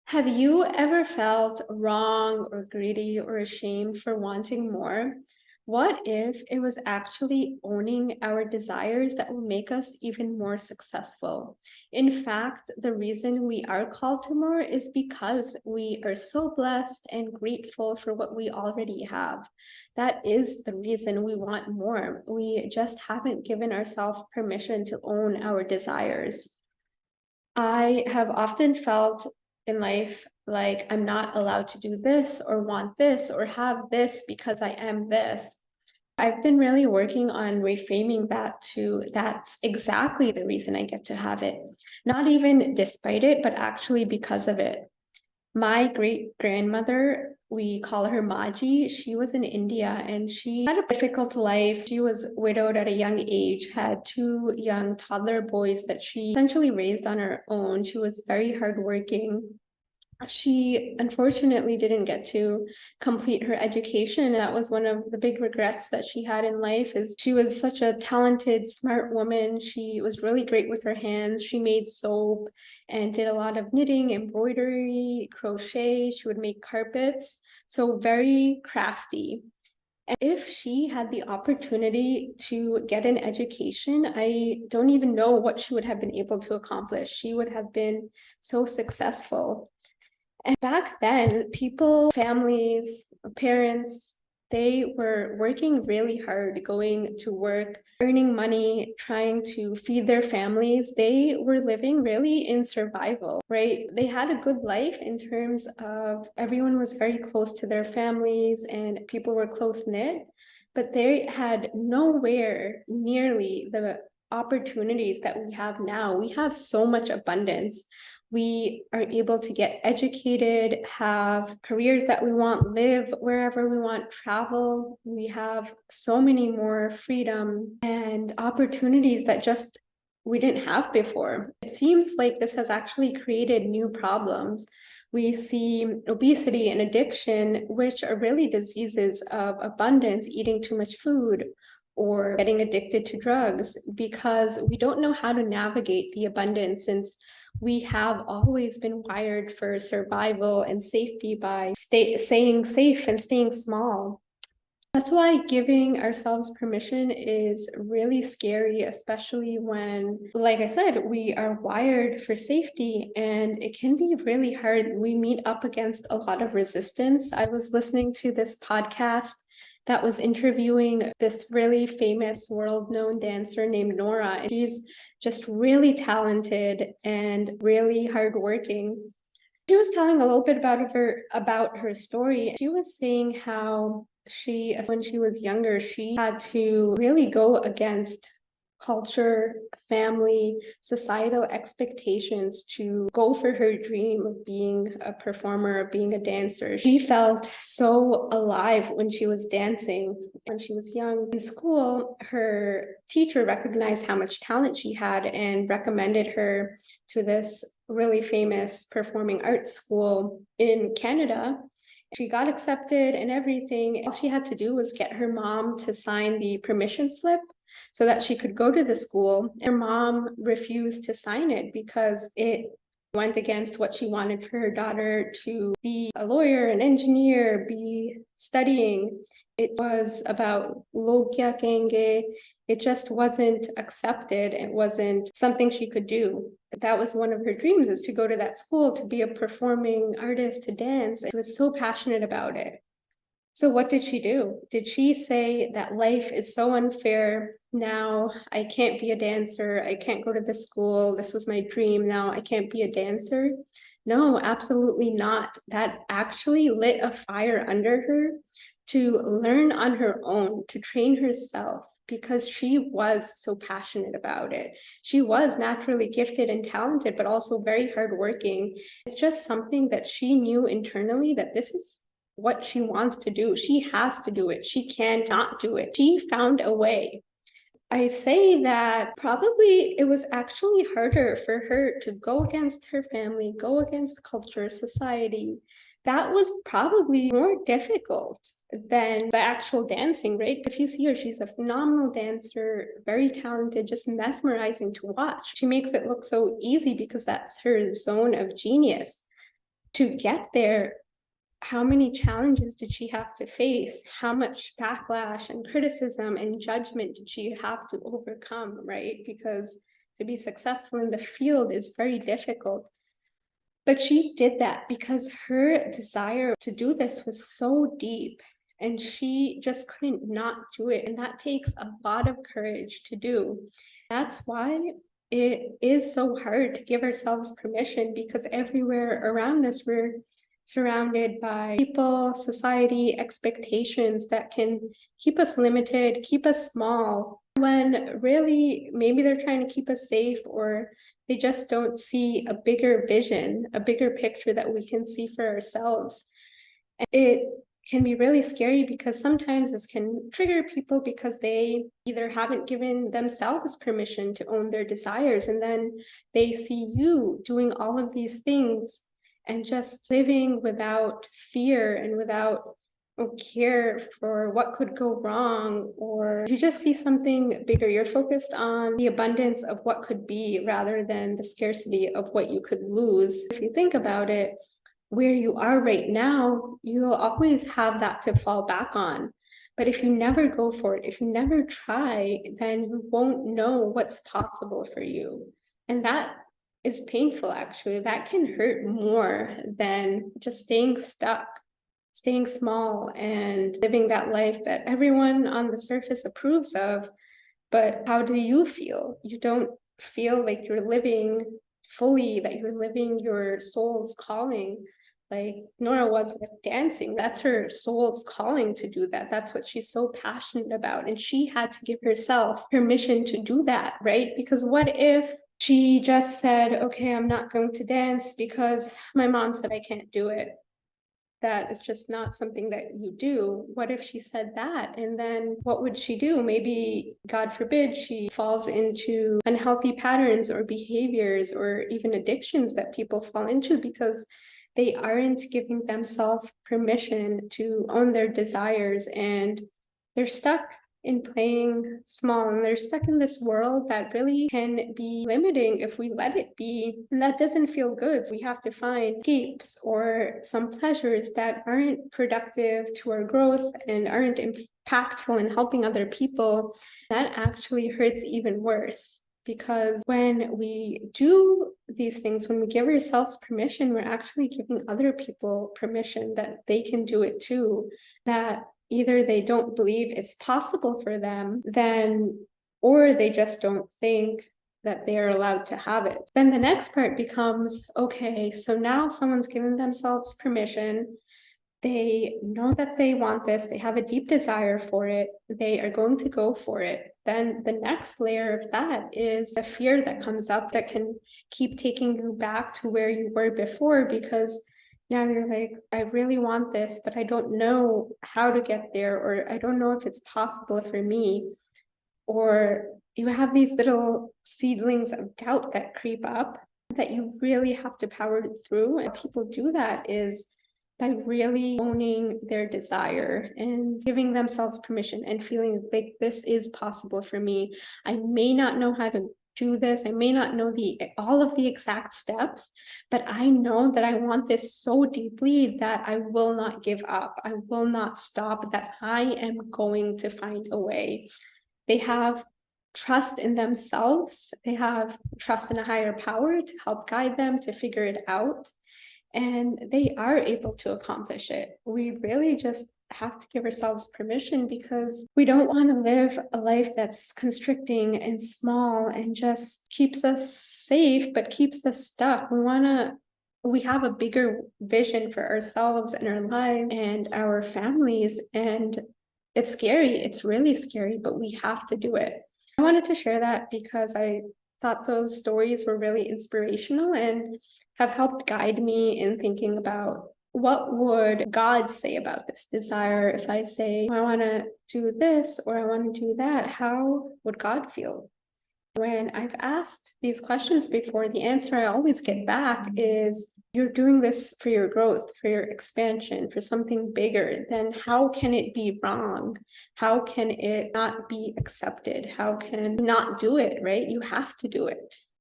Have you ever felt wrong or greedy or ashamed for wanting more? What if it was actually owning our desires that will make us even more successful? In fact, the reason we are called to more is because we are so blessed and grateful for what we already have. That is the reason we want more. We just haven't given ourselves permission to own our desires. I have often felt in life like I'm not allowed to do this or want this or have this because I am this. I've been really working on reframing that to that's exactly the reason I get to have it. Not even despite it, but actually because of it. My great grandmother, we call her Maji, she was in India and she had a difficult life. She was widowed at a young age, had two young toddler boys that she essentially raised on her own. She was very hardworking. She unfortunately didn't get to complete her education. That was one of the big regrets that she had in life is she was such a talented, smart woman. She was really great with her hands. She made soap and did a lot of knitting, embroidery, crochet. She would make carpets. So very crafty. And if she had the opportunity to get an education, I don't even know what she would have been able to accomplish. She would have been so successful. And back then, people, families, parents, they were working really hard, going to work, earning money, trying to feed their families. They were living really in survival, right? They had a good life in terms of everyone was very close to their families and people were close knit, but they had nowhere nearly the opportunities that we have now. We have so much abundance. We are able to get educated, have careers that we want, live wherever we want, travel. We have so many more freedom and opportunities that just we didn't have before. It seems like this has actually created new problems. We see obesity and addiction, which are really diseases of abundance, eating too much food, or getting addicted to drugs because we don't know how to navigate the abundance since we have always been wired for survival and safety by staying safe and staying small. That's why giving ourselves permission is really scary, especially when, like I said, we are wired for safety and it can be really hard. We meet up against a lot of resistance. I was listening to this podcast that was interviewing this really famous world-known dancer named Nora, and she's just really talented and really hardworking. She was telling a little bit about her story. She was saying how when she was younger, she had to really go against culture, family, societal expectations to go for her dream of being a performer, of being a dancer. She felt so alive when she was dancing. When she was young in school, her teacher recognized how much talent she had and recommended her to this really famous performing arts school in Canada. She got accepted and everything. All she had to do was get her mom to sign the permission slip so that she could go to the school. Her mom refused to sign it because it went against what she wanted for her daughter to be a lawyer, an engineer, be studying. It was about logya kenge. It just wasn't accepted. It wasn't something she could do. That was one of her dreams, is to go to that school, to be a performing artist, to dance. She was so passionate about it. So what did she do? Did she say that life is so unfair? Now I can't be a dancer. I can't go to this school. This was my dream. Now I can't be a dancer. No, absolutely not. That actually lit a fire under her to learn on her own, to train herself because she was so passionate about it. She was naturally gifted and talented, but also very hardworking. It's just something that she knew internally that this is what she wants to do. She has to do it. She cannot do it. She found a way. I say that probably it was actually harder for her to go against her family, go against culture, society. That was probably more difficult than the actual dancing, right? If you see her, she's a phenomenal dancer, very talented, just mesmerizing to watch. She makes it look so easy because that's her zone of genius. To get there, how many challenges did she have to face? How much backlash and criticism and judgment did she have to overcome, right? Because to be successful in the field is very difficult. But she did that because her desire to do this was so deep and she just couldn't not do it. And that takes a lot of courage to do. That's why it is so hard to give ourselves permission, because everywhere around us, we're surrounded by people, society, expectations that can keep us limited, keep us small, when really maybe they're trying to keep us safe, or they just don't see a bigger vision, a bigger picture that we can see for ourselves. And it can be really scary because sometimes this can trigger people because they either haven't given themselves permission to own their desires, and then they see you doing all of these things and just living without fear and without care for what could go wrong, or you just see something bigger. You're focused on the abundance of what could be rather than the scarcity of what you could lose. If you think about it, where you are right now, you'll always have that to fall back on. But if you never go for it, if you never try, then you won't know what's possible for you. And that is painful, actually. That can hurt more than just staying stuck, staying small, and living that life that everyone on the surface approves of. But how do you feel? You don't feel like you're living fully, that you're living your soul's calling. Like Nora was with dancing. That's her soul's calling to do that. That's what she's so passionate about. And she had to give herself permission to do that, right? Because what if she just said, okay, I'm not going to dance because my mom said I can't do it? That is just not something that you do. What if she said that? And then what would she do? Maybe, God forbid, she falls into unhealthy patterns or behaviors or even addictions that people fall into because they aren't giving themselves permission to own their desires, and they're stuck in playing small, and they're stuck in this world that really can be limiting if we let it be, and that doesn't feel good. So we have to find escapes or some pleasures that aren't productive to our growth and aren't impactful in helping other people. That actually hurts even worse, because when we do these things, when we give ourselves permission, we're actually giving other people permission that they can do it too. That either they don't believe it's possible for them, then, or they just don't think that they are allowed to have it. Then the next part becomes, okay, so now someone's given themselves permission. They know that they want this, they have a deep desire for it, they are going to go for it. Then the next layer of that is the fear that comes up that can keep taking you back to where you were before, because now you're like, I really want this, but I don't know how to get there, or I don't know if it's possible for me. Or you have these little seedlings of doubt that creep up that you really have to power through. And people do that is by really owning their desire and giving themselves permission and feeling like this is possible for me. I may not know how to do this. I may not know all of the exact steps, but I know that I want this so deeply that I will not give up. I will not stop, that I am going to find a way. They have trust in themselves. They have trust in a higher power to help guide them to figure it out. And they are able to accomplish it. We really just have to give ourselves permission, because we don't want to live a life that's constricting and small and just keeps us safe, but keeps us stuck. We have a bigger vision for ourselves and our lives and our families. And it's scary. It's really scary, but we have to do it. I wanted to share that because I thought those stories were really inspirational and have helped guide me in thinking about, what would God say about this desire? If I say, I want to do this or I want to do that, how would God feel? When I've asked these questions before, the answer I always get back is, you're doing this for your growth, for your expansion, for something bigger. Then how can it be wrong? How can it not be accepted? How can you not do it, right? You have to do it.